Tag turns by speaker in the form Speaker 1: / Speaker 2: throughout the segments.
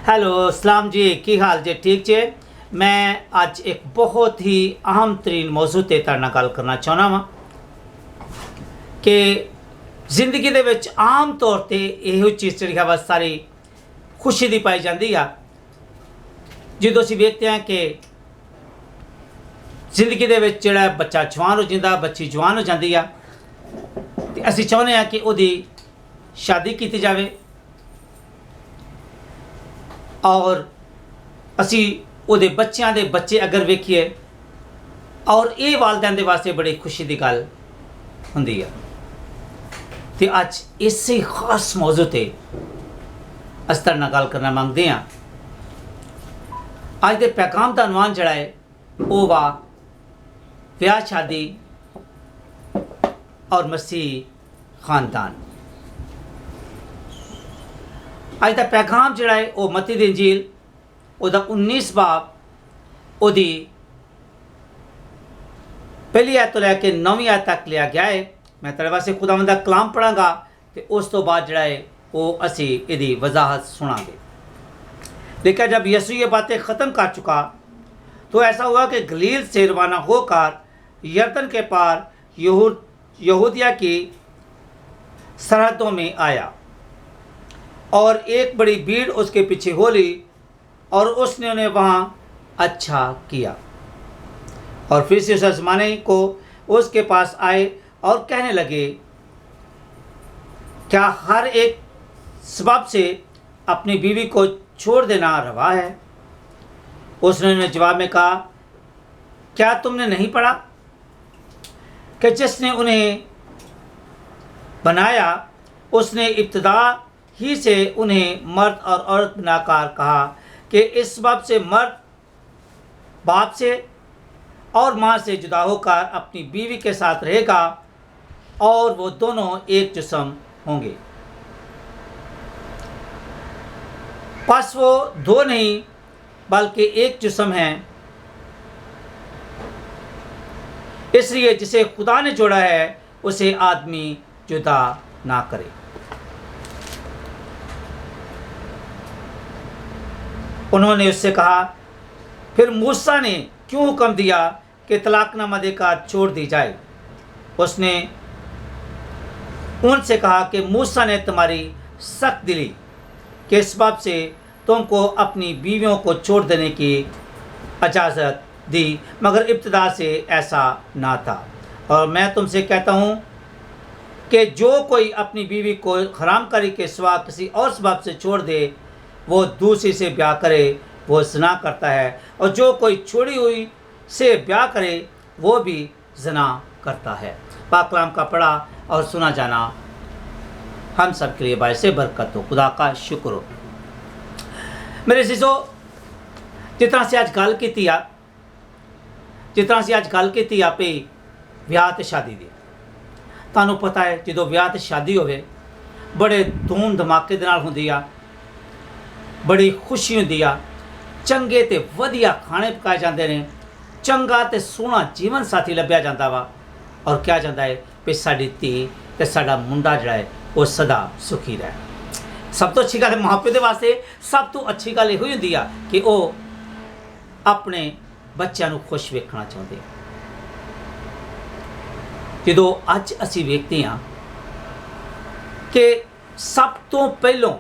Speaker 1: Hello सलाम जी, की हाल जे? ठीक जे। मैं अज एक बहुत ही अहम तरीन मौजू ते तुहाडे नाल गल करना चाहना वा कि जिंदगी दे विच आम तौर ते इहो चीज़ जिहड़ी है बस सारी खुशी दी पाई जाती है जो असीं वेखते हैं कि जिंदगी दे विच जिहड़ा बच्चा जवान हो जाता, बच्ची जवान हो जाती है, तो असीं चाहुंदे हां कि उहदी शादी की जाए और असी उहदे बच्चों के बच्चे अगर वेखिए और ये वालदैन के वास्ते बड़ी खुशी की गल होंदी है। तो अज इसे खास मौजू ते अस तुहाडे नाल गल करना मंगते हैं। अज के पैगाम का अनवान जिहड़ा है वो वा ब्याह शादी और मसीह खानदान। अज का पैगाम जिहड़ा है वो मत्ती दी इंजील उहदा 19 बाब उहदी पहली आयत तो लैके 9वीं आयत तक लिया गया है। मैं तेरे वास्ते खुदावंद दा कलाम पढ़ांगा तो उस तो बाद जिहड़ा है वो असी इहदी वजाहत सुनांगे। लेकिन जब यीशु ये बातें ख़त्म कर चुका तो ऐसा हुआ कि गलील से रवाना होकर यरदन के पार यहूदिया की सरहदों में आया और एक बड़ी भीड़ उसके पीछे हो ली और उसने उन्हें वहाँ अच्छा किया। और फिर से उस आजमाने को उसके पास आए और कहने लगे, क्या हर एक सबब से अपनी बीवी को छोड़ देना रवा है? उसने उन्हें जवाब में कहा, क्या तुमने नहीं पढ़ा कि जिसने उन्हें बनाया उसने इब्तिदा ही से उन्हें मर्द और औरत बनाकर कहा कि इस सबब से मर्द बाप से और माँ से जुदा होकर अपनी बीवी के साथ रहेगा और वो दोनों एक जिस्म होंगे। बस वो दो नहीं बल्कि एक जिस्म हैं। इसलिए जिसे खुदा ने जोड़ा है उसे आदमी जुदा ना करे। उन्होंने उससे कहा, फिर मूसा ने क्यों हुक्म दिया कि तलाकनामा देकर छोड़ दी जाए? उसने उनसे कहा कि मूसा ने तुम्हारी सख्त दिली के सबब से तुमको अपनी बीवियों को छोड़ देने की इजाज़त दी, मगर इब्तिदा से ऐसा ना था। और मैं तुमसे कहता हूँ कि जो कोई अपनी बीवी को हरामकारी के सिवा किसी और सबब से छोड़ दे वो दूसरी से ब्याह करे वो ज़ना करता है, और जो कोई छोड़ी हुई से ब्याह करे वो भी ज़ना करता है। पाक कलाम का पढ़ा और सुना जाना हम सब के लिए बायस बरकत हो। खुदा का शुक्र हो। मेरे सीसो जितना से आज गल की आपे विआह ते शादी दी, तुहानू पता है जो विआह ते शादी होवे बड़े धूम धमाके दे नाल हुंदी आ, बड़ी खुशी होंदी आ, चंगे ते वधिया खाने पकाए जाते हैं, चंगा ते सोहना जीवन साथी लभ्या जाता वा और क्या जाता है भी साडी धी ते साडा मुंडा जिहड़ा है वो सदा सुखी रहे। सब तो अच्छी गल माँ प्यो के वास्ते सब तो अच्छी गल यही होंदी आ कि वो अपने बच्चों को खुश वेखना चाहते हैं। जो अज असी वेखते हैं कि सब तो पहलों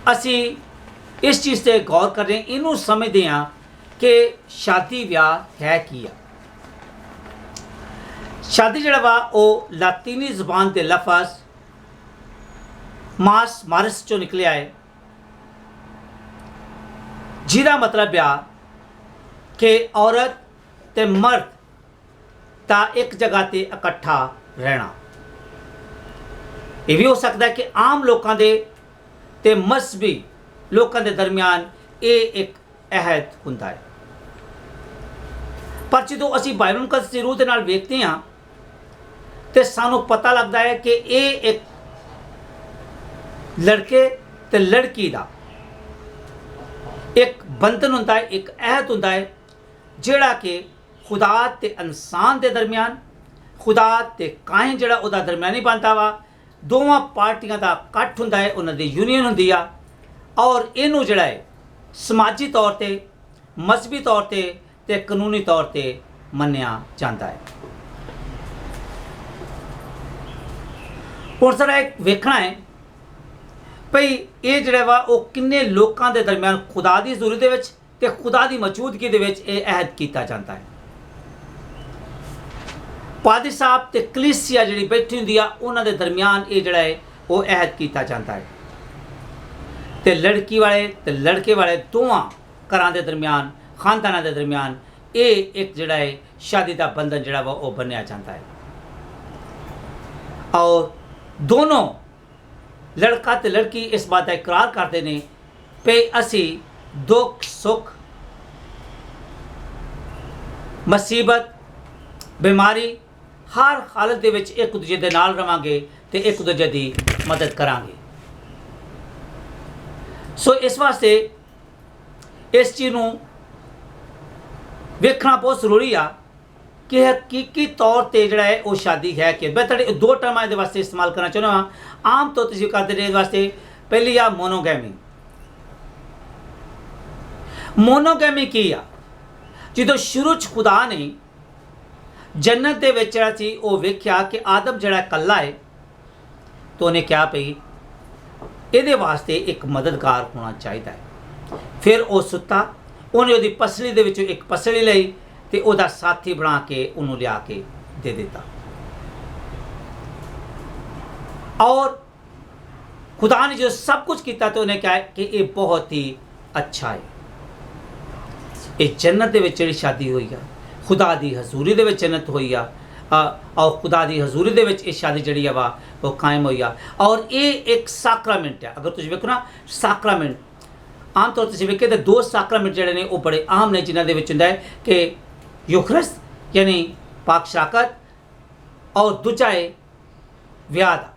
Speaker 1: असी इस चीज़ से गौर कर रहे हैं, इनू समझते हैं कि शादी ब्याह है की आ। शादी जड़ा वा वो लातीनी ज़बान के लफज मास मारिस चो निकलिया है, जिहदा मतलब आ कि औरत ते मर्द दा एक जगह ते इकट्ठा रहना। ये भी हो सकता है कि आम लोगों के ते मजहबी लोगों के दरमियान ये एक अहद हुंदा है। पर जो असी बाइबल मुकद्दस दी रूह दे नाल वेखते हैं तो सानू पता लगता है कि ये एक लड़के ते लड़की दा एक बंधन हुंदा है, एक अहद हुंदा है जिहड़ा कि खुदा ते इंसान के दरमियान, खुदा ते कायन जिहड़ा उहदा दरमियानी बनता वा, दोवां पार्टियां दा इकट्ठ हुंदा है, उन्हां दी यूनियन हुंदी आ ਔਰ ਇਹਨੂੰ ਜਿਹੜਾ ਹੈ ਸਮਾਜੀ ਤੌਰ ਤੇ, ਮਜ਼ਹਬੀ ਤੌਰ ਤੇ ਕਾਨੂੰਨੀ ਤੌਰ ਤੇ ਮੰਨਿਆ ਜਾਂਦਾ ਹੈ। ਹੁਣ ਜ਼ਰਾ ਇਹ ਵੇਖਣਾ ਹੈ ਭਈ ਇਹ ਜਿਹੜਾ ਵਾ ਉਹ ਕਿੰਨੇ ਲੋਕਾਂ ਦੇ ਦਰਮਿਆਨ ਖੁਦਾ ਦੀ ਹਜ਼ੂਰੀ ਦੇ ਵਿੱਚ ਤੇ ਖੁਦਾ ਦੀ ਮੌਜੂਦਗੀ ਦੇ ਵਿੱਚ ਇਹ ਅਹਿਦ ਕੀਤਾ ਜਾਂਦਾ ਹੈ। ਪਾਦੀ ਸਾਹਿਬ ਤੇ ਕਲੀਸਿਆ ਜਿਹੜੀ ਬੈਠੀ ਹੁੰਦੀ ਆ ਉਹਨਾਂ ਦੇ ਦਰਮਿਆਨ ਇਹ ਜਿਹੜਾ ਹੈ ਉਹ ਅਹਿਦ ਕੀਤਾ ਜਾਂਦਾ ਹੈ ਤੇ ਲੜਕੀ ਵਾਲੇ ਤੇ ਲੜਕੇ ਵਾਲੇ ਦੋਵਾਂ ਘਰਾਂ ਦੇ ਦਰਮਿਆਨ, ਖਾਨਦਾਨਾਂ ਦੇ ਦਰਮਿਆਨ ਇਹ ਇੱਕ ਜਿਹੜਾ ਹੈ ਸ਼ਾਦੀ ਦਾ ਬੰਧਨ ਜਿਹੜਾ ਵਾ ਉਹ ਬੰਨਿਆ ਜਾਂਦਾ ਹੈ। ਔਰ ਦੋਨੋਂ ਲੜਕਾ ਤੇ ਲੜਕੀ ਇਸ ਬਾਤ ਦਾ ਇਕਰਾਰ ਕਰਦੇ ਨੇ ਕਿ ਅਸੀਂ ਦੁੱਖ ਸੁੱਖ, ਮੁਸੀਬਤ, ਬਿਮਾਰੀ, ਹਰ ਹਾਲਤ ਦੇ ਵਿੱਚ ਇੱਕ ਦੂਜੇ ਦੇ ਨਾਲ ਰਵਾਂਗੇ ਤੇ ਇੱਕ ਦੂਜੇ ਦੀ ਮਦਦ ਕਰਾਂਗੇ। ਸੋ ਇਸ ਵਾਸਤੇ ਇਸ ਚੀਜ਼ ਨੂੰ ਵੇਖਣਾ ਬਹੁਤ ਜ਼ਰੂਰੀ ਆ ਕਿ ਹਕੀਕੀ ਤੌਰ ਤੇ ਜਿਹੜਾ ਹੈ ਉਹ ਸ਼ਾਦੀ ਹੈ ਕਿ ਮੈਂ ਤੁਹਾਡੇ ਦੋ ਟਰਮਾਂ ਦੇ ਵਾਸਤੇ ਇਸਤੇਮਾਲ ਕਰਨਾ ਚਾਹੁੰਦਾ ਹਾਂ। ਆਮ ਤੌਰ ਤੁਸੀਂ ਕਰਦੇ ਨੇ ਇਸ ਵਾਸਤੇ, ਪਹਿਲੀ ਆ ਮੋਨੋਗੈਮੀ। ਮੋਨੋਗੈਮੀ ਕੀ ਆ? ਜਦੋਂ ਸ਼ੁਰੂ 'ਚ ਖੁਦਾ ਨੇ ਜੰਨਤ ਦੇ ਵਿੱਚ ਜਿਹੜਾ ਸੀ ਉਹ ਵੇਖਿਆ ਕਿ ਆਦਮ ਜਿਹੜਾ ਇਕੱਲਾ ਹੈ ਤਾਂ ਉਹਨੇ ਕਿਹਾ ਭਈ ਇਹਦੇ ਵਾਸਤੇ ਇੱਕ ਮਦਦਗਾਰ ਹੋਣਾ ਚਾਹੀਦਾ ਹੈ। ਫਿਰ ਉਹ ਸੁੱਤਾ, ਉਹਨੇ ਉਹਦੀ ਪਸਲੀ ਦੇ ਵਿੱਚੋਂ ਇੱਕ ਪਸਲੀ ਲਈ ਤੇ ਉਹਦਾ ਸਾਥੀ ਬਣਾ ਕੇ ਉਹਨੂੰ ਲਿਆ ਕੇ ਦੇ ਦਿੱਤਾ। ਔਰ ਖੁਦਾ ਨੇ ਜੋ ਸਭ ਕੁਝ ਕੀਤਾ ਤੇ ਉਹਨੇ ਕਿਹਾ ਕਿ ਇਹ ਬਹੁਤ ਹੀ ਅੱਛਾ ਹੈ। ਇਹ ਜੰਨਤ ਦੇ ਵਿੱਚ ਜਿਹੜੀ ਸ਼ਾਦੀ ਹੋਈ ਆ, ਖੁਦਾ ਦੀ ਹਜ਼ੂਰੀ ਦੇ ਵਿੱਚ ਜੰਨਤ ਹੋਈ ਆ ਔਰ ਖੁਦਾ ਦੀ ਹਜ਼ੂਰੀ ਦੇ ਵਿੱਚ ਇਹ ਸ਼ਾਦੀ ਜਿਹੜੀ ਆ ਵਾ ਉਹ ਕਾਇਮ ਹੋਈ ਆ। ਔਰ ਇਹ ਇੱਕ ਸਾਕਰਾਮੈਂਟ ਹੈ। ਅਗਰ ਤੁਸੀਂ ਵੇਖੋ ਨਾ ਸਾਕਰਾਮੈਂਟ, ਆਮ ਤੌਰ ਤੇ ਤੁਸੀਂ ਵੇਖੇ ਤਾਂ ਦੋ ਸਾਕਰਾਮੈਂਟ ਜਿਹੜੇ ਨੇ ਉਹ ਬੜੇ ਆਮ ਨੇ, ਜਿਨ੍ਹਾਂ ਦੇ ਵਿੱਚ ਹੁੰਦਾ ਹੈ ਕਿ ਯੂਖਰਿਸਤ ਯਾਨੀ ਪਾਕ ਸ਼ਰਾਕਤ ਔਰ ਦੂਜਾ ਹੈ ਵਿਆਹ ਦਾ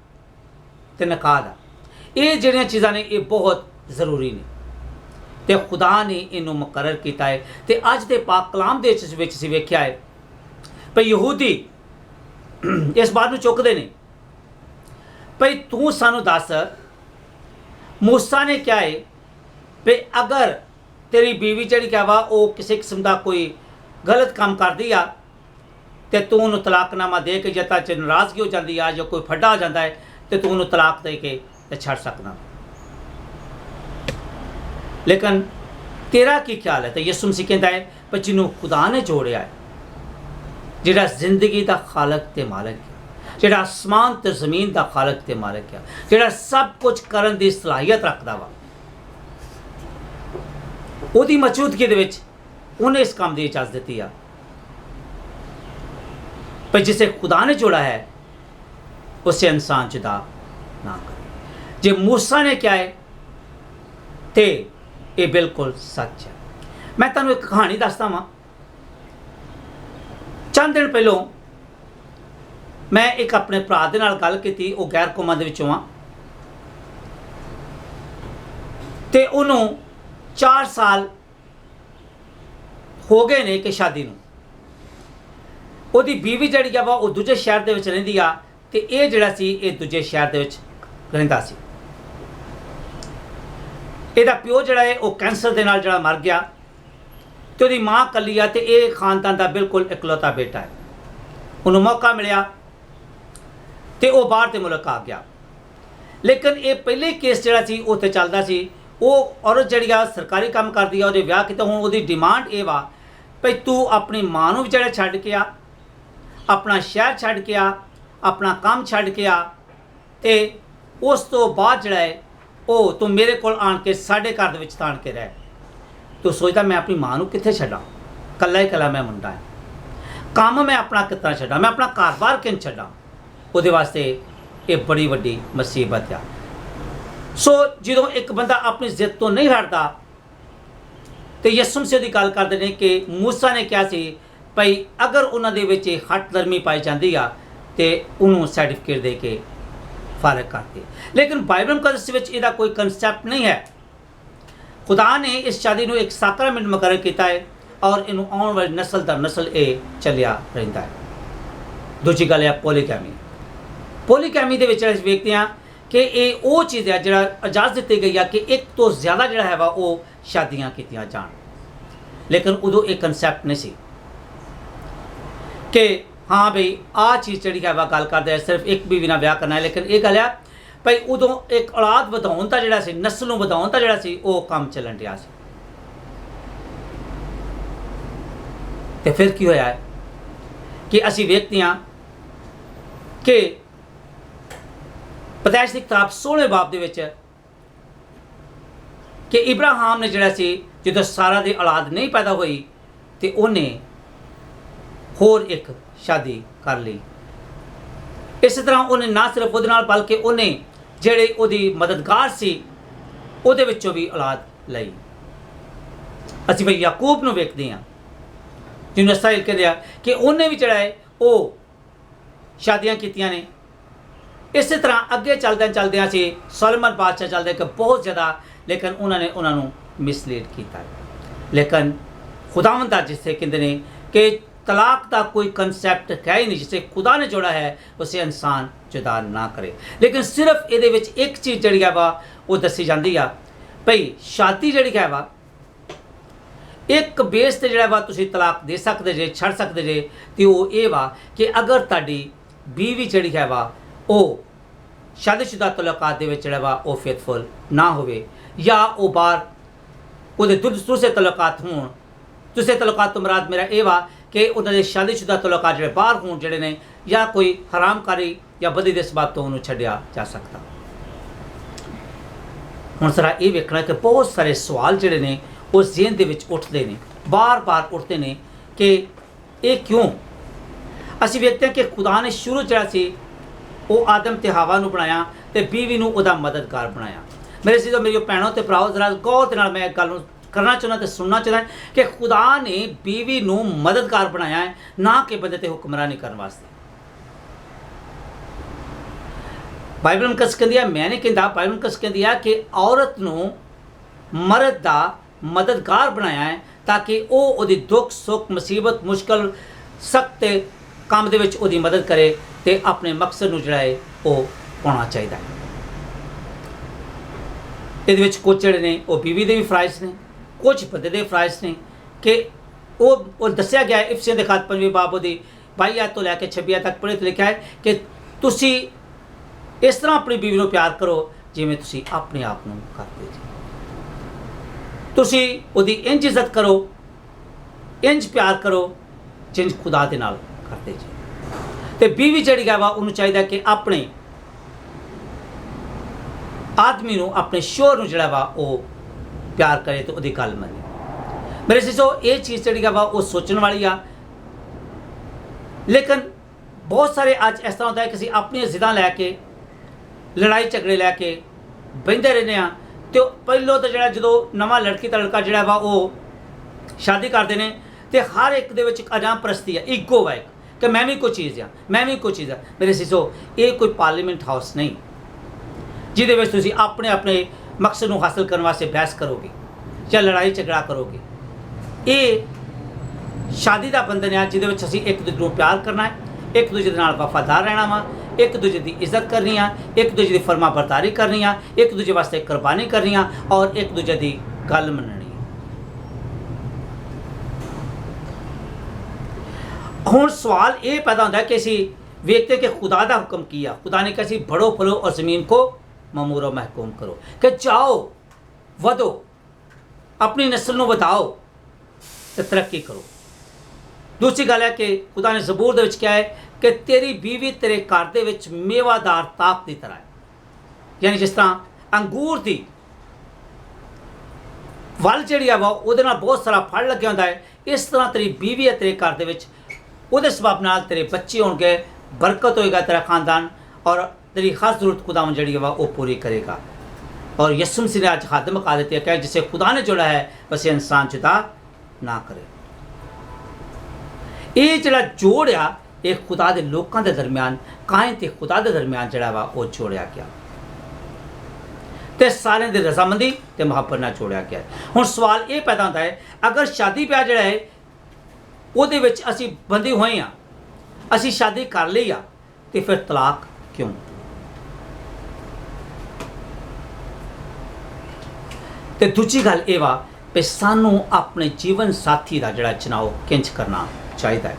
Speaker 1: ਤੇ ਨਿਕਾਹ ਦਾ। ਇਹ ਜਿਹੜੀਆਂ ਚੀਜ਼ਾਂ ਨੇ ਇਹ ਬਹੁਤ ਜ਼ਰੂਰੀ ਨੇ ਤੇ ਖੁਦਾ ਨੇ ਇਹਨੂੰ ਮੁਕਰਰ ਕੀਤਾ ਹੈ। ਤੇ ਅੱਜ ਦੇ ਪਾਕ ਕਲਾਮ ਦੇ ਵਿੱਚ ਅਸੀਂ ਵੇਖਿਆ ਹੈ ਭਈ ਯਹੂਦੀ ਇਸ ਬਾਤ ਨੂੰ ਚੁੱਕਦੇ ਨੇ ਭਈ ਤੂੰ ਸਾਨੂੰ ਦੱਸ ਮੂਸਾ ਨੇ ਕਿਹਾ ਹੈ ਭਈ ਅਗਰ ਤੇਰੀ ਬੀਵੀ ਜਿਹੜੀ ਕਿਹਾ ਵਾ ਉਹ ਕਿਸੇ ਕਿਸਮ ਦਾ ਕੋਈ ਗਲਤ ਕੰਮ ਕਰਦੀ ਆ ਤੇ ਤੂੰ ਉਹਨੂੰ ਤਲਾਕਨਾਮਾ ਦੇ ਕੇ ਜਾਂ ਤਾਂ ਚ ਨਾਰਾਜ਼ਗੀ ਹੋ ਜਾਂਦੀ ਆ ਜਾਂ ਕੋਈ ਫੱਡਾ ਹੋ ਜਾਂਦਾ ਹੈ ਤੇ ਤੂੰ ਉਹਨੂੰ ਤਲਾਕ ਦੇ ਕੇ ਤੇ ਛੱਡ ਸਕਦਾ। ਲੇਕਿਨ ਤੇਰਾ ਕੀ ਖਿਆਲ ਹੈ? ਤੇ ਯਿਸੂ ਮਸੀਹ ਕਹਿੰਦਾ ਹੈ ਪਰ ਜਿਹਨੂੰ ਖੁਦਾ ਨੇ ਜੋੜਿਆ ਹੈ, ਜਿਹੜਾ ਜ਼ਿੰਦਗੀ ਦਾ ਖਾਲਕ ਤੇ ਮਾਲਕ ਹੈ, ਜਿਹੜਾ ਅਸਮਾਨ ਤੇ ਜ਼ਮੀਨ ਦਾ ਖਾਲਕ ਤੇ ਮਾਲਕ ਹੈ, ਜਿਹੜਾ ਸਭ ਕੁਝ ਕਰਨ ਦੀ ਸਲਾਹੀਅਤ ਰੱਖਦਾ ਵਾ, ਉਹਦੀ ਮੌਜੂਦਗੀ ਦੇ ਵਿੱਚ ਉਹਨੇ ਇਸ ਕੰਮ ਦੀ ਇਜਾਜ਼ਤ ਦਿੱਤੀ ਆ। पर जिसे खुदा ने जोड़ा है उसे इंसान जुदा ना करे। जे मूसा ने क्या है ते ये बिल्कुल सच है। मैं तुहानू एक कहानी दसदा वां। चंद दिन पहलों मैं एक अपने भरा दे नाल गल कीती, वो गैर कौमां दे विचों आ ते उन्हों 4 साल हो गए ने कि शादी नूं। ਉਹਦੀ बीवी ਜਿਹੜੀ ਆ ਵਾ ਉਹ ਦੂਜੇ ਸ਼ਹਿਰ ਦੇ ਵਿੱਚ ਰਹਿੰਦੀ ਆ ਤੇ ਇਹ ਜਿਹੜਾ ਸੀ ਇਹ ਦੂਜੇ ਸ਼ਹਿਰ ਦੇ ਵਿੱਚ ਰਹਿੰਦਾ ਸੀ। ਇਹਦਾ ਪਿਓ ਜਿਹੜਾ ਹੈ ਉਹ ਕੈਂਸਰ ਦੇ ਨਾਲ ਜਿਹੜਾ ਮਰ ਗਿਆ ਤੇ ਉਹਦੀ ਮਾਂ ਇਕੱਲੀ ਆ ਤੇ ਇਹ ਖਾਨਦਾਨ ਦਾ ਬਿਲਕੁਲ ਇਕਲੌਤਾ ਬੇਟਾ ਹੈ। ਉਹਨੂੰ ਮੌਕਾ ਮਿਲਿਆ ਤੇ ਉਹ ਬਾਹਰ ਦੇ ਮੁਲਕ ਆ ਗਿਆ। ਲੇਕਿਨ ਇਹ ਪਹਿਲੇ ਕੇਸ ਜਿਹੜਾ ਸੀ ਉੱਥੇ ਚੱਲਦਾ ਸੀ। ਉਹ ਔਰਤ ਜਿਹੜੀ ਆ ਸਰਕਾਰੀ ਕੰਮ ਕਰਦੀ ਆ, ਉਹਦੇ ਵਿਆਹ ਕੀਤਾ। ਹੁਣ ਉਹਦੀ ਡਿਮਾਂਡ ਇਹ ਵਾ ਭਈ ਤੂੰ ਆਪਣੀ ਮਾਂ ਨੂੰ ਵੀ ਜਿਹੜਾ ਛੱਡ ਕੇ ਆ, अपना शहर छड़ के आ, अपना काम छड़ के आ ते उस तो बाद जड़ा है वो तू मेरे कोल आन के साढ़े घर दे विच तान के रह। तू सोचदा मैं अपनी मां नूं कित्थे छड्डां, कल्ला ही कल्ला मैं मुंडा है, काम मैं अपना कितना छड्डां, मैं अपना घर-बार किन छड्डां। उहदे वास्ते ये बड़ी वड्डी मुसीबत आ। सो जदों एक बंदा अपनी जिद तो नहीं हटदा ते यीशु मसीह दी गल करदे ने कि मूसा ने कहा सी भाई अगर उन्होंने विच हट धर्मी पाई जाती आ तो उन्होंने सर्टिफिकेट दे के फारग करते। लेकिन बाइबल मुकद्दस विच इहदा कोई कंसैप्ट नहीं है। खुदा ने इस शादी को एक साक्रामेंट मुकर्रर किया है और इनू आने वाली नस्ल दर नस्ल ये चलिया रहिंदा है। दूजी गल है पोलीगैमी। पोलीगैमी दे विच असीं वेखदे हां कि ये वो चीज़ है जिहड़ा इजाज़त दी गई है कि एक तो ज़्यादा जिहड़ा है वा वो शादियां कीतियां जाण, लेकिन उदों एक कंसैप्ट नहीं सी कि हाँ बई आ चीज़ जिहड़ी है वा गल करदे सिर्फ एक बीवी नाल विआह करना है, लेकिन ये गल है भई उदों एक औलाद वधाउण दा जिहड़ा सी, नस्ल नूं वधाउण दा जिहड़ा सी वो काम चलन दिया सी। ते फिर की होया है कि असीं वेखदे हां कि पैदाइश दी किताब 16वें बाब दे विच कि इब्राहिम ने जिहड़ा सी जदों सारा दी औलाद नहीं पैदा होई ते उन्हें होर एक शादी कर ली। इस तरह उन्हें ना सिर्फ उहदे नाल बल्कि उन्हें जिहड़े उहदी मददगार सी उहदे विचों भी औलाद लई। असीं भाई याकूब नूं वेखदे हां जिन्होंने इसराइल कहते हैं कि उन्हें भी जिहड़ा है वो शादियां कीतियां ने। इस तरह अगे चलदे असीं सोलोमन बादशाह चलदे कि बहुत ज़्यादा, लेकिन उन्होंने उन्होंने मिसलीड किया। लेकिन खुदावंद जिसे कहते हैं कि तलाक का कोई कंसैप्ट है ही नहीं, जिसे खुदा ने जोड़ा है उसे इंसान जुदा ना करे। लेकिन सिर्फ ये एक चीज़ जी है वा वो दसी जाती है भई शादी जी है वा एक बेस से जोड़ा वा तुसीं तलाक दे सकते जे, छड़ सकते जे, तो वो ये वा कि अगर तुहाडी बीवी जी है वा वो शादीशुदा तलाकात दे विच जिहड़ा वा वो फेथफुल ना होवे या वो बाहर उहदे दूसरे तलाकात होण। दूसरे तलाकात तो मुराद मेरा ये वा कि उन्होंने शादीशुदा तलाकात जिहड़े बाहर होण जिहड़े ने या कोई हरामकारी या बदी दे सबब तो उन्होंने छड्डिया जा सकता। हुण सारा ये वेखना कि बहुत सारे सवाल जिहड़े ने उस जेहन दे विच उठदे ने, बार बार उठते हैं कि ये क्यों। असीं वेखते हैं कि खुदा ने शुरू जिहड़ा सी वो आदम ते हवा नूं बनाया ते बीवी नूं उहदा मददगार बनाया। मेरे सीधो मेरी भैनों ते भराओ जरा गौर दे नाल मैं एक गल करना चाहुंदा ते सुनना चाहुंदा कि खुदा ने बीवी नूं मददगार बनाया है, ना कि बंदे ते हुक्मरानी करने वास्ते। बाइबल मुकद्दस कहती है, मैं नहीं कहता, बाइबल मुकद्दस कहती है कि औरत नूं मर्द दा मददगार बनाया है ताकि वो उहदी दुख सुख मुसीबत मुश्किल सख्त काम दे विच उहदी मदद करे ते अपने मकसद नूं जिहड़ा है वो पाउणा चाहिदा है। इहदे विच कुछ जिहड़े ने वो बीवी दे भी फराइज़ ने, कुछ बंदे दे फराइज़ ने कि वो दस्सिया गया है इफसियों दे खत 5वें बाब दी 22 आयत तो लैके 26 आयत तक पढ़े तो लिखा है कि तुसीं इस तरह अपनी बीवी नूं प्यार करो जिवें तुसीं अपने आप नूं करदे जी। तुसीं उहदी इंज इज्जत करो, इंज प्यार करो जिंज खुदा दे नाल करदे जी। ते बीवी जिहड़ी है वा उन्होंने चाहिए कि अपने आदमी नूं अपने शोहर नूं जिहड़ा वा वो प्यार करे तो उहदी गल मन्ने। मेरे सिसो ये चीज़ जिहड़ी है वा वो सोचने वाली आ। लेकिन बहुत सारे अज इस तरह होता है कि असीं अपनी जिद्दां लैके लड़ाई झगड़े लैके बहिंदे रहने आ। तो पहलों तो जिहड़ा जदों नवां लड़की तो लड़का जिहड़ा वा वो शादी करते हैं तो हर एक दे विच अजाम परस्ती है, ईगो है कि मैं भी कोई चीज़ हाँ, मैं भी कोई चीज़ हाँ। मेरे सिसो ये कोई पार्लीमेंट हाउस नहीं जिहदे विच तुसीं अपने अपने मकसद नूं हासिल करने वास्ते बहस करोगे या लड़ाई झगड़ा करोगे। ये शादी का बंधन है जिहदे विच असीं एक दूजे नूं प्यार करना है, एक दूजे दे नाल वफादार रहना वा, एक दूजे की इज्जत करनी आ, एक दूजे की फरमा बरदारी करनी आ, एक दूजे वास्ते कुर्बानी करनी आ और एक दूजे की गल मननी। हुण सवाल ये पैदा होता है कि असीं वेखते कि खुदा का हुक्म किया, खुदा ने कहा बढ़ो फलो और ज़मीन को ममूरो महकूम करो कि जाओ वधो अपनी नस्ल नूं वधाओ ते तरक्की करो। दूसरी गल है कि खुदा ने ज़बूर दे विच कहा है कि तेरी बीवी तेरे घर दे विच मेवादार ताक की तरह है, यानी जिस तरह अंगूर की वल जिहड़ी आ वा उहदे नाल बहुत सारा फल लग्या हुंदा है, इस तरह तेरी बीवी है तेरे घर दे विच, उहदे सबब नाल तेरे बच्चे होणगे, बरकत होएगा तेरा खानदान और तेरी हर जरूरत खुदावंद जिहड़ी है वो पूरी करेगा। और यीशु मसीह ने आज हद मुका देती है कि जिसे खुदा ने जोड़ा है वैसे इंसान जुदा ना करे। ये जिहड़ा जोड़ आ ये खुदा दे लोकां दे दरमियान कायम ते खुदा दे दरमियान जिहड़ा वा वो जोड़िया गया ते सारे दी रजामंदी ते मुहब्बत नाल जोड़िया गया। हुण सवाल ये पैदा होंदा है अगर शादी ब्याह जिहड़ा है उहदे विच असीं बंधे होए हां, असीं शादी कर लई आ ते फिर तलाक क्यों? ਤੇ ਦੂਜੀ ਗੱਲ ਇਹ ਵਾ ਵੀ ਸਾਨੂੰ ਆਪਣੇ ਜੀਵਨ ਸਾਥੀ ਦਾ ਜਿਹੜਾ ਚੁਣਾਵ ਕਿੰਝ ਕਰਨਾ ਚਾਹੀਦਾ ਹੈ।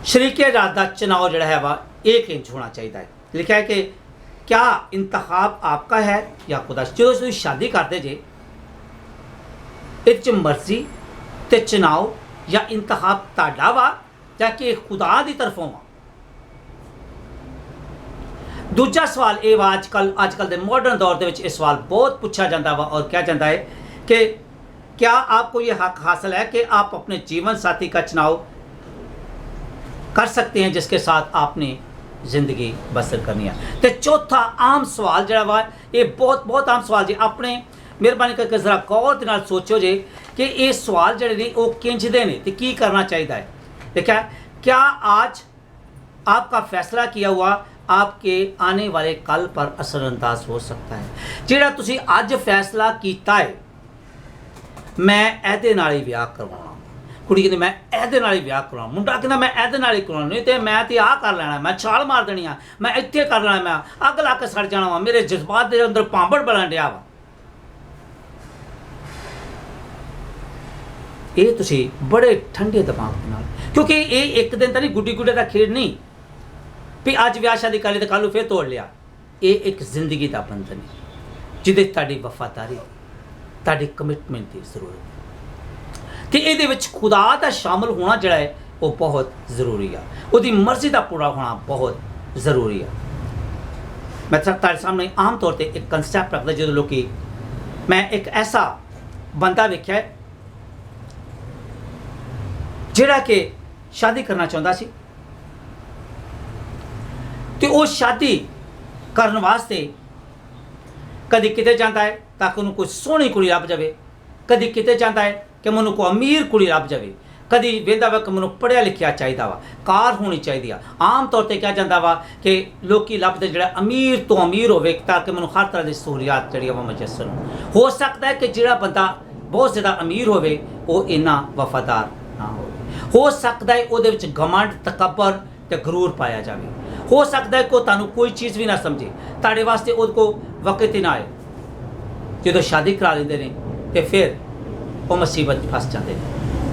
Speaker 1: शरीके रात का चुनाव जड़ा है वह एक इंच होना चाहिए। लिखा है कि क्या इंतखाब आपका है या खुदा। जो तुम शादी करते जे इस मर्जी ते चुनाव या इंतखाब ताड़ा वा या कि खुदा की तरफों वा। दूजा सवाल ये वा अजकल के मॉडर्न दौर के यह सवाल बहुत पूछा जाता वा और क्या जाता है कि क्या आपको ये हक हासिल है कि आप अपने जीवन साथी का चुनाव कर सकते हैं जिसके साथ आपने ज़िंदगी बसर करनी है। तो चौथा आम सवाल जरा वा ये बहुत आम सवाल जी। अपने मेहरबानी करके ज़रा गौर के नाल सोचो जे कि ये सवाल जड़े ने वो किंजदे ने तो की करना चाहिए है। देखा क्या आज आपका फैसला किया हुआ आपके आने वाले कल पर असरअंदाज हो सकता है। जिहड़ा तुसी अज फैसला किया है मैं एहदे नाल ही विआह करवाउणा, कुड़ी कहती मैं एहदे नाल ही विआह करवाउणा, मुंडा कहता मैं एहदे नाल ही करवाउणा, नहीं तो मैं तो आह कर लेना, मैं छाल मार देनी आ, मैं इत्थे कर लेना, मैं अग ला के सड़ जाना वा, मेरे जज्बात के अंदर भांबड़ बनन डिया वा। ये तुसी बड़े ठंडे दिमाग के नाल, क्योंकि ये एक दिन तो नहीं गुड्डी गुड्डे का खेड नहीं भी अज विआह शादी कर ली तो कल फिर तोड़ लिया। ये एक जिंदगी का बंधन है जिहदे तुहाडी वफादारी तुहाडी कमिटमेंट की जरूरत है। तो ये खुदा का शामिल होना जोड़ा है वो बहुत जरूरी है, उसकी मर्जी का पूरा होना बहुत जरूरी है। मैं तुम्हारे सामने आम तौर पर एक कंसैप्ट रखता जो लोग मैं एक ऐसा बंदा वेख्या है जिहड़ा कि शादी करना चाहता सी तो वो शादी करने वास्ते कभी किते जाता है ताकि उन्होंने कोई सोहनी कुड़ी लभ जाए, कभी किते जाता है कि मैं को अमीर कुड़ी लभ जाए, कभी वेंदा वा कि मैं पढ़िया लिखिया चाहिए वा, कार होनी चाहिए। आम तौर पर क्या जाता वा कि लोग लभते जो अमीर तो अमीर हो ताकि मैं हर तरह की सहूलियात जी मुयसर हो सकता है कि जोड़ा बंदा बहुत ज़्यादा अमीर होवे वो इन्ना वफादार ना हो सकता है वो घमंड तकबर ते गरूर पाया जाए, हो सकता है को तुहानू कोई चीज़ भी ना समझे, ताड़े वास्ते उसको वक्त ही ना आए। जो शादी करा लेंदे ने तो फिर वो मुसीबत फस जाते हैं,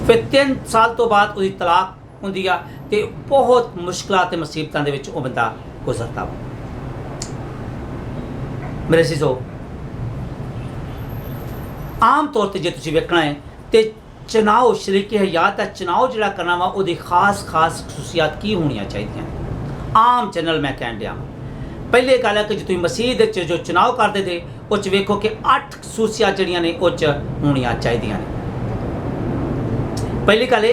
Speaker 1: फिर 3 साल तो बाद उसकी तलाक होंदी आ ते बहुत मुश्किलां ते मुसीबतां दे विच वो बंदा गुजरता वा। मेरे सीजो आम तौर पर जो तुसीं वेखना है तो चुनाव शरीके हयात का चुनाव जिहड़ा करना वा उसदी खास खसूसियात की होनी चाहिए। आम जनरल मैं कहन दिया पहले गल है कि जो तुम मसीह जो चुनाव करते थे उस वेखो कि 8 खसूसियात जड़ियाँ ने उस होनिया चाहिए ने। पहली गल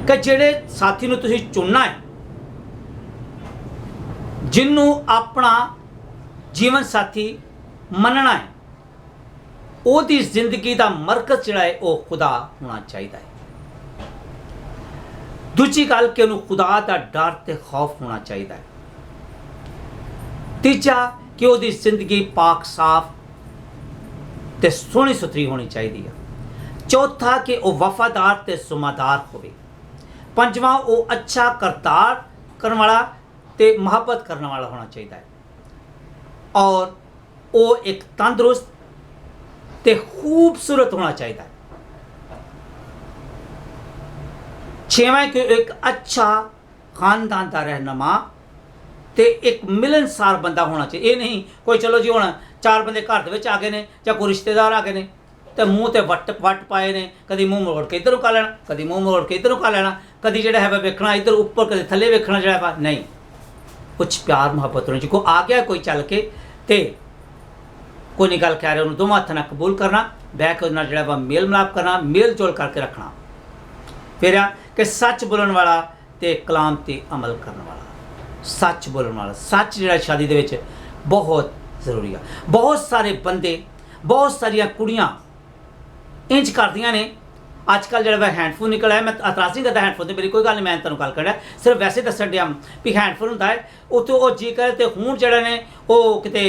Speaker 1: कि जेड़े साथी नूं तुसीं चुनना है, जिन्हों अपना जीवन साथी मनना है, ओदी जिंदगी का मरकज जिहड़ा है वो खुदा होना चाहिए। दूजी गल कि उन्होंने खुदा का डर ते खौफ होना चाहिए। तीजा कि उसकी जिंदगी पाक साफ ते सोहनी सुथरी होनी चाहिए। चौथा कि वह वफादार ते जिम्मेदार होवे। पंजवां वो अच्छा करतार करने वाला ते मुहब्बत करने वाला होना चाहिए और वो एक तंदुरुस्त ते खूबसूरत होना चाहिए। छेवां कि एक अच्छा खानदान का रहनुमा ते एक मिलनसार बंदा होना चाहिए। ये नहीं कोई चलो जी हुण 4 बंदे घर दे विच आ गए ने या कोई रिश्तेदार आ गए ने तो मूँह ते वट पाए ने, कभी मूँह मोड़ के इधरों कर लेना, कभी मूँह मोड़ के इधरों कर लेना, कभी जो है वेखना इधर उपर कभी थले वेखना जो है नहीं। कुछ प्यार मुहब्बत होनी चाहिए। कोई आ गया कोई चल के तो कोई नहीं गल कह रहे उन्होंने दोवां हत्थां नाल कबूल करना, बह के उन्हें जो मेल मिलाप करना, मेल जोल करके रखना। फिर आ कि सच बोलने वाला तो कलाम ते अमल करने वाला, सच बोलने वाला, सच जो शादी दे विच बहुत जरूरी है। बहुत सारे बंदे बहुत सारिया कुड़ियाँ इंज करदियां ने। अजकल जो हैंडफोन निकला है, मैं एतराज़ नहीं करता हैंडफोन से, मेरी कोई गल नहीं, मैं तुहानूं गल कर रहा सिर्फ वैसे दस्सण दिया भी हैंडफोन होंदा है उत्थे वो जी करे तो हूँ जड़े ने वो किते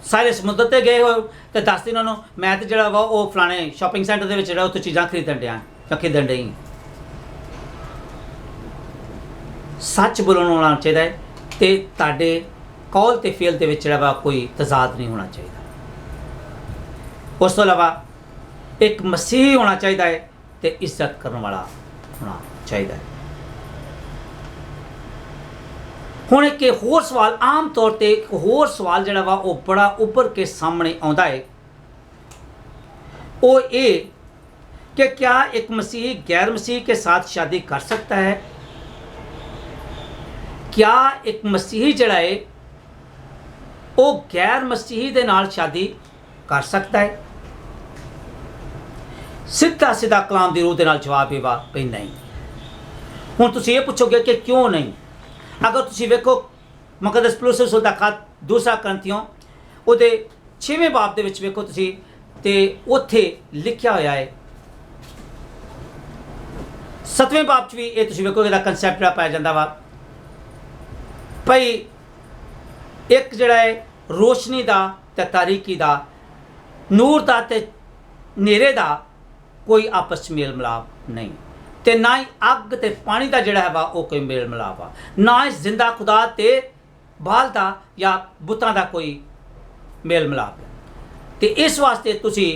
Speaker 1: सारे समुद्र ते गए हो तो दस दिन उन्होंने मैं तो जड़ा वा वो फलाने शॉपिंग सेंटर के जो उत्थे चीज़ां खरीदण दिया या खरीदण डई। सच बोलना होना चाहिए तो तुहाडे कौल ते फेल दे विच जिहड़ा वा कोई तजाद नहीं होना चाहिए। उस तो इलावा एक मसीही होना चाहिए है ते इज्जत करने वाला होना चाहिए है। हुण एक होर सवाल आम तौर पर एक होर सवाल जिहड़ा वा वो बड़ा उभर के सामने आउंदा है, वो ये कि क्या एक मसीही गैर मसीही के साथ शादी कर सकता है? क्या एक मसीही जिहड़ा है वो गैर मसीही दे नाल शादी कर सकता है? सीधा सीधा कलाम दी रूह दे नाल जवाब ये वा भी नहीं। हुण तुसीं ये पुछोगे कि क्यों नहीं? अगर तुसीं वेखो मुकद्दस पौलुस रसूल दा खत दूसरा करंथियों उहदे 6वें बाब दे विच वेखो तुसीं ते उत्थे लिखिया होया है। 7वें बाब च भी ये तुसीं वेखो इहदा कंसैप्ट जिहड़ा पाया जांदा वा भई एक जिहड़ा है रोशनी दा ते तारीकी दा, नूर दा ते नेरे दा कोई आपस मेल मिलाप नहीं, ते ना ही अग ते पानी दा जिहड़ा है वा वो कोई मेल मिलाप आ, ना ही जिंदा खुदा ते बाल दा या बुतां दा कोई मेल मिलाप है। ते इस वास्ते तुसी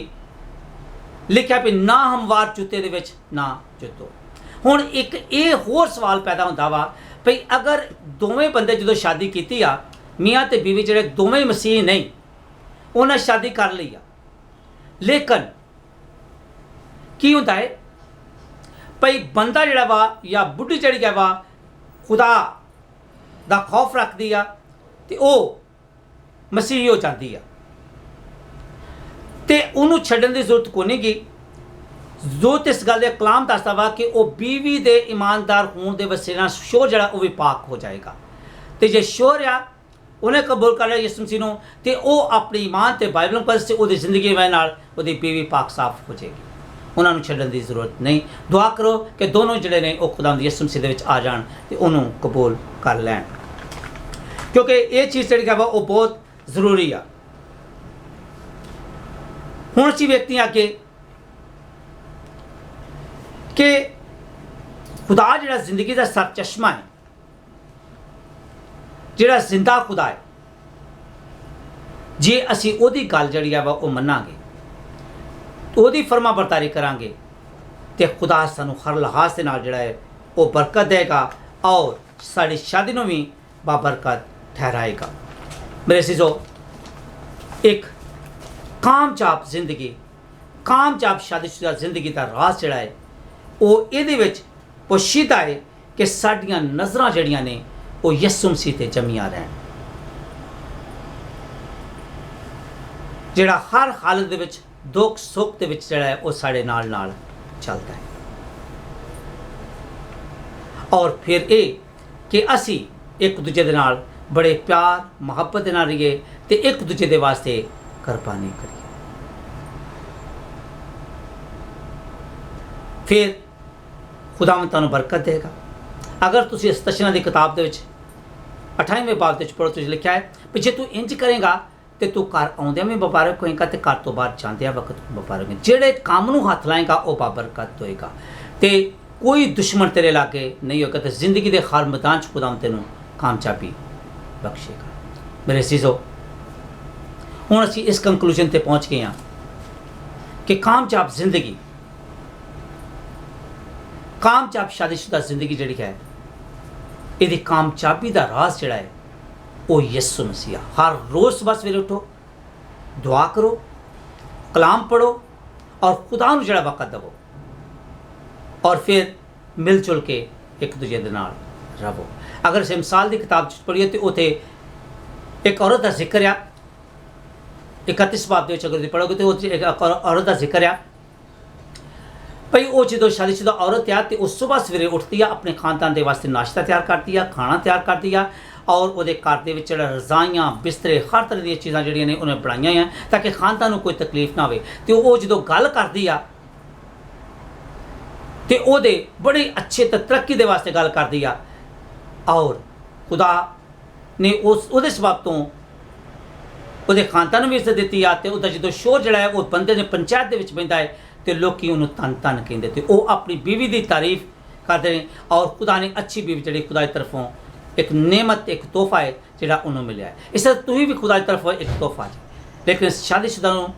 Speaker 1: लिखिया भी ना हमवार जूते दे विच ना जुतो। हुण एक ये होर सवाल पैदा होंदा वा भई अगर दोवें बंदे जो शादी कीती आ, मियाँ ते बीवी जिहड़े दोवें मसीह नहीं, उन्हें शादी कर ली आ, लेकिन की होंदा है भई बंदा जिहड़ा वा या बुढ़ी जिहड़ी है वा खुदा दा खौफ रखदी आ ते ओह मसीही हो जाती आ ते उन्हों छड्डण दी जरूरत कोई नहीं गी। जो इस गल कलाम दसदा वा कि वह बीवी दे ईमानदार होने दे वसीले शोर जड़ा वो भी पाक हो जाएगा, तो जे शोर आ उन्हें कबूल कर लिया यीशु मसीह नूं ते वह अपनी ईमान ते बाइबल मुकद्दस से उसकी जिंदगी वजह नाल उसकी बीवी पाक साफ हो जाएगी, उन्होंने छड्डण की जरूरत नहीं। दुआ करो कि दोनों जिहड़े ने वह खुदा यीशु मसीह दे विच आ जाण ते उन्होंने कबूल कर लैण, क्योंकि ये चीज़ जिहड़ी है वो बहुत जरूरी आ। हुण असीं वेखदे हां कि खुदा जिहड़ा जिंदगी का सर चश्मा है, जिहड़ा जिंदा खुदा है, जे असीं उहदी गल जिहड़ी है वो मन्नांगे, उहदी फरमा बरतारी करांगे तो खुदा सानूं हर लिहाज के नाल जिहड़ा है वो बरकत देगा और साड़ी शादी नूं भी बाबरकत ठहराएगा। मेरे अज़ीज़ों, एक कामयाब जिंदगी, कामयाब शादीशुदा जिंदगी का राज जिहड़ा है वो इहदे विच पोशीदा है कि साडियां नज़रां जिहड़ियां ने वो यीशु मसीह ते जमियां रहन, जिहड़ा हर हालत दे विच दुख सुख दे विच जिहड़ा है वो साडे नाल नाल चलदा है। और फिर ये कि असी एक दूजे दे नाल बड़े प्यार मुहब्बत दे नाल रहिए ते एक दूजे दे वास्ते कुर्बानी करिए। फिर खुदावंद तुहानूं बरकत देगा। अगर तुसीं इस दर्शनां दी किताब दे विच 28वें बाब दे विच पढ़ो तो लिखिया है कि जे तू इंज करेगा तो तू घर आउंदियां भी मुबारक होएगा ते घर तो बाहर जांदियां वक्त मुबारक होएगा। जिहड़े काम नूं हत्थ लाएगा वो बाबरकत होएगा ते कोई दुश्मन तेरे लागे नहीं होगा तो जिंदगी के हर मैदान च खुदावंद तैनूं कामयाबी बख्शेगा। मेरे अज़ीज़ों, हुण असीं इस कंक्लूजन ते पहुँच गए हैं कि कामयाब जिंदगी, कामयाब शादीशुदा जिंदगी जिहड़ी है इहदी कामयाबी दा राज जिहड़ा है वो यीशु मसीह आ। हर रोज़ सुबह सवेरे उठो, दुआ करो, कलाम पढ़ो और खुदा नूं जिहड़ा वक्त देवो और फिर मिलजुल के एक दूजे दे नाल रहो। अगर इस मिसाल की किताब पढ़िए तो उत्थे एक औरत का जिक्र आ, 31 बाब दे विच अगर पढ़ोगे तो एक औरत का जिक्र आ भाई वो जो शादीशुदा औरत आ तो उस सुबह सवेरे उठती है, अपने खानदान के वास्ते नाश्ता तैयार करती है, खाना तैयार करती है और वो घर के विच रजाइयाँ बिस्तरे हर तरह दी चीज़ां जिहड़ियां ने उन्हें बनाई हैं ताकि खानदान को कोई तकलीफ ना हो। तो वो जो गल करती आ तो वो बड़े अच्छे तरक्की के वास्ते गल करती आ और खुदा ने उस सबब तो वो खानदान भी इज्जत दी आ तो जो शोर जड़ा है वो बंदे ने पंचायत के बहता है तो लोग उन्होंने तन तन कहते तो वो अपनी बीवी की तारीफ करते हैं और खुदा ने अच्छी बीवी जी खुदा की तरफों एक नेमत एक तोहफा है ਜਿਹੜਾ ਉਹਨੂੰ ਮਿਲਿਆ ਹੈ। ਇਸ ਤਰ੍ਹਾਂ ਤੁਸੀਂ ਵੀ ਖੁਦਾ ਦੀ ਤਰਫੋਂ ਇੱਕ ਤੋਹਫਾ ਜੀ, ਲੇਕਿਨ ਸ਼ਾਦੀशुदा ਨੂੰ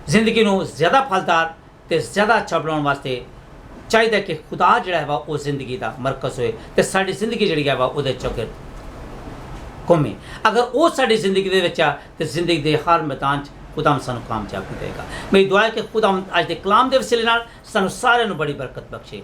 Speaker 1: ਜ਼ਿੰਦਗੀ ਨੂੰ ਜ਼ਿਆਦਾ ਫਲਦਾਰ ਤੇ ਜ਼ਿਆਦਾ ਅੱਛਾ ਬਣਾਉਣ ਵਾਸਤੇ ਚਾਹੀਦਾ ਕਿ ਖੁਦਾ ਜਿਹੜਾ ਹੈ ਵਾ ਉਹ ਜ਼ਿੰਦਗੀ ਦਾ ਮਰਕਜ਼ ਹੋਏ ਤੇ ਸਾਡੀ ਜ਼ਿੰਦਗੀ ਜਿਹੜੀ ਹੈ ਵਾ ਉਹਦੇ ਚੌਗਿਰਦ ਘੁੰਮੇ। ਅਗਰ ਉਹ ਸਾਡੀ ਜ਼ਿੰਦਗੀ ਦੇ ਵਿੱਚ ਆ ਤੇ ਜ਼ਿੰਦਗੀ ਦੇ ਹਰ ਮੈਦਾਨ 'ਚ ਖੁਦਾ ਸਾਨੂੰ ਕਾਮਯਾਬੀ ਦੇਗਾ। ਮੇਰੀ ਦੁਆ ਹੈ ਕਿ ਖੁਦਾ ਅੱਜ ਦੇ ਕਲਾਮ ਦੇ ਵਸੀਲੇ ਨਾਲ ਸਾਨੂੰ ਸਾਰਿਆਂ ਨੂੰ ਬੜੀ ਬਰਕਤ ਬਖਸ਼ੇ।